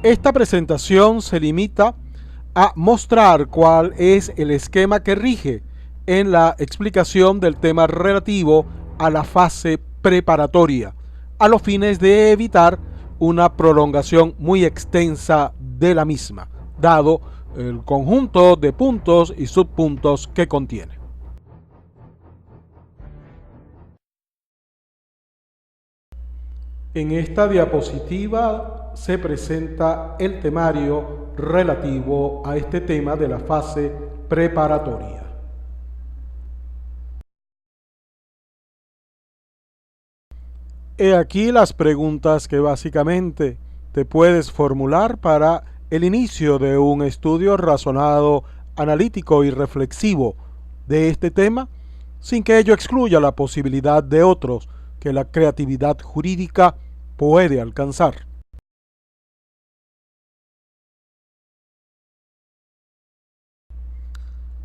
Esta presentación se limita a mostrar cuál es el esquema que rige en la explicación del tema relativo a la fase preparatoria, a los fines de evitar una prolongación muy extensa de la misma, dado el conjunto de puntos y subpuntos que contiene. En esta diapositiva se presenta el temario relativo a este tema de la fase preparatoria. He aquí las preguntas que básicamente te puedes formular para el inicio de un estudio razonado, analítico y reflexivo de este tema, sin que ello excluya la posibilidad de otros que la creatividad jurídica puede alcanzar.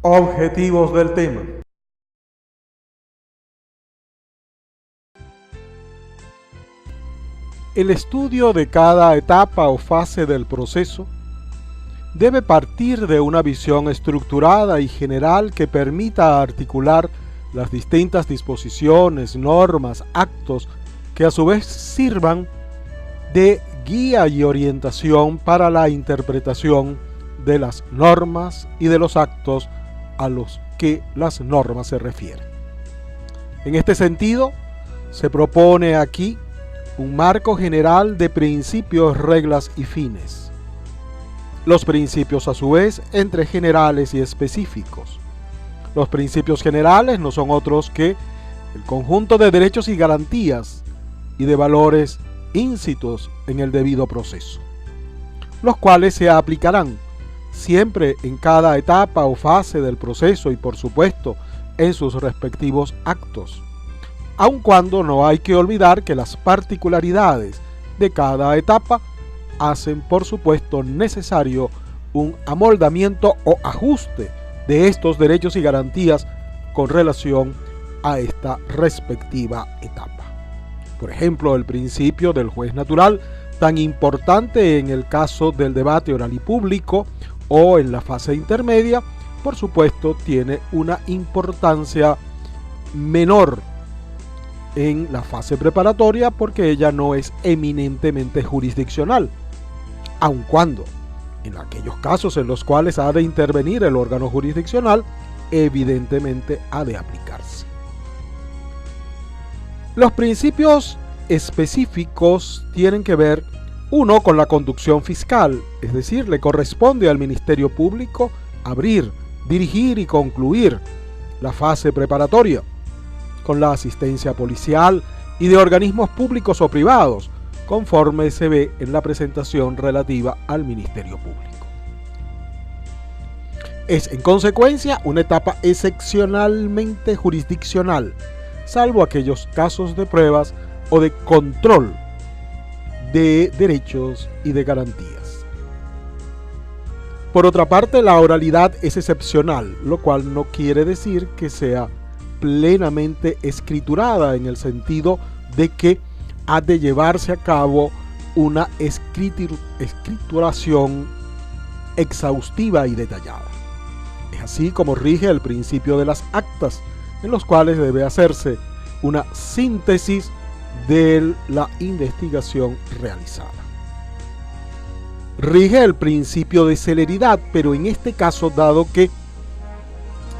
Objetivos del tema. El estudio de cada etapa o fase del proceso debe partir de una visión estructurada y general que permita articular las distintas disposiciones, normas, actos que a su vez sirvan de guía y orientación para la interpretación de las normas y de los actos a los que las normas se refieren. En este sentido, se propone aquí un marco general de principios, reglas y fines. Los principios a su vez entre generales y específicos. Los principios generales no son otros que el conjunto de derechos y garantías y de valores íncitos en el debido proceso, los cuales se aplicarán siempre en cada etapa o fase del proceso y por supuesto en sus respectivos actos, aun cuando no hay que olvidar que las particularidades de cada etapa hacen por supuesto necesario un amoldamiento o ajuste de estos derechos y garantías con relación a esta respectiva etapa. Por ejemplo, el principio del juez natural, tan importante en el caso del debate oral y público o en la fase intermedia, por supuesto tiene una importancia menor en la fase preparatoria porque ella no es eminentemente jurisdiccional, aun cuando en aquellos casos en los cuales ha de intervenir el órgano jurisdiccional, evidentemente ha de aplicarse. Los principios específicos tienen que ver, uno, con la conducción fiscal, es decir, le corresponde al Ministerio Público abrir, dirigir y concluir la fase preparatoria, con la asistencia policial y de organismos públicos o privados, conforme se ve en la presentación relativa al Ministerio Público. Es, en consecuencia, una etapa excepcionalmente jurisdiccional, salvo aquellos casos de pruebas o de control de derechos y de garantías. Por otra parte, la oralidad es excepcional, lo cual no quiere decir que sea plenamente escriturada en el sentido de que ha de llevarse a cabo una escrituración exhaustiva y detallada. Es así como rige el principio de las actas, en los cuales debe hacerse una síntesis de la investigación realizada. Rige el principio de celeridad, pero en este caso, dado que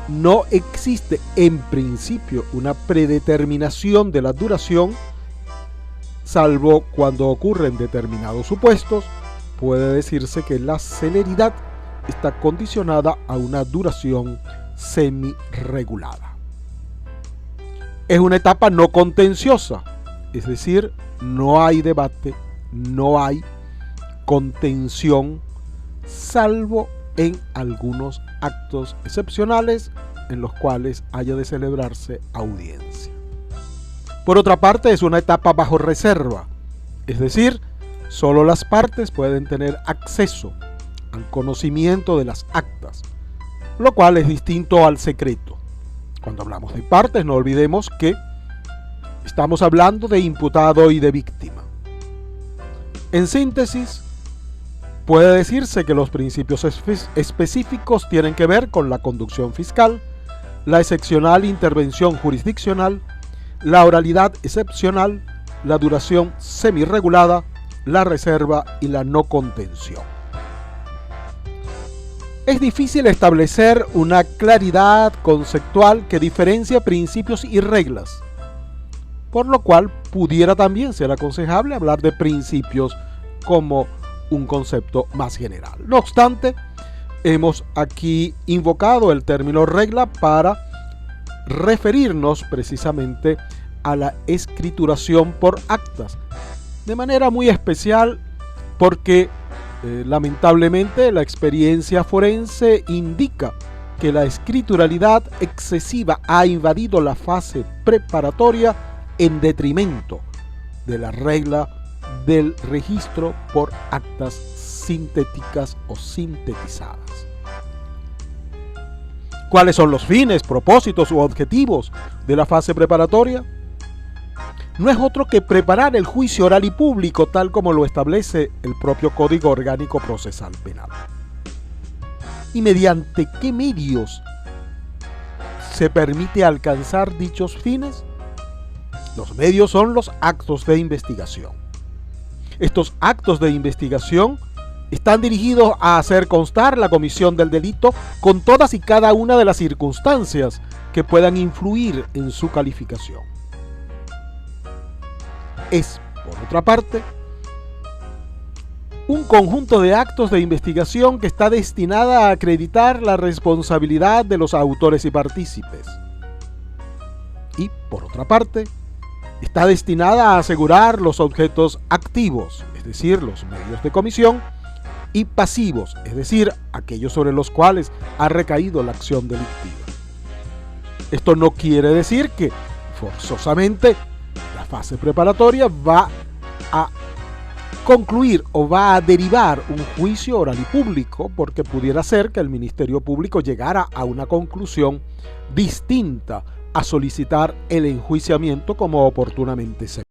no existe en principio una predeterminación de la duración, salvo cuando ocurren determinados supuestos, puede decirse que la celeridad está condicionada a una duración semi-regulada. Es una etapa no contenciosa, es decir, no hay debate, no hay contención, salvo en algunos actos excepcionales en los cuales haya de celebrarse audiencia. Por otra parte, es una etapa bajo reserva, es decir, solo las partes pueden tener acceso al conocimiento de las actas, lo cual es distinto al secreto. Cuando hablamos de partes, no olvidemos que estamos hablando de imputado y de víctima. En síntesis, Puede decirse que los principios específicos tienen que ver con la conducción fiscal, la excepcional intervención jurisdiccional, la oralidad excepcional, la duración semirregulada, la reserva y la no contención. Es difícil establecer una claridad conceptual que diferencia principios y reglas, por lo cual pudiera también ser aconsejable hablar de principios como un concepto más general. No obstante, hemos aquí invocado el término regla para referirnos precisamente a la escrituración por actas, de manera muy especial porque lamentablemente la experiencia forense indica que la escrituralidad excesiva ha invadido la fase preparatoria en detrimento de la regla del registro por actas sintéticas o sintetizadas. ¿Cuáles son los fines, propósitos u objetivos de la fase preparatoria? No es otro que preparar el juicio oral y público tal como lo establece el propio Código Orgánico Procesal Penal. ¿Y mediante qué medios se permite alcanzar dichos fines? Los medios son los actos de investigación. Estos actos de investigación están dirigidos a hacer constar la comisión del delito con todas y cada una de las circunstancias que puedan influir en su calificación. Es, por otra parte, un conjunto de actos de investigación que está destinada a acreditar la responsabilidad de los autores y partícipes. Y, por otra parte, está destinada a asegurar los objetos activos, es decir, los medios de comisión, y pasivos, es decir, aquellos sobre los cuales ha recaído la acción delictiva. Esto no quiere decir que, forzosamente, la fase preparatoria va a concluir o va a derivar un juicio oral y público, porque pudiera ser que el Ministerio Público llegara a una conclusión distinta a solicitar el enjuiciamiento como oportunamente se.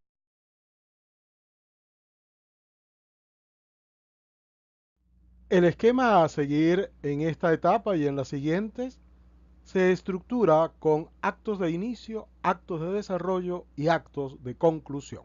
El esquema a seguir en esta etapa y en las siguientes se estructura con actos de inicio, actos de desarrollo y actos de conclusión.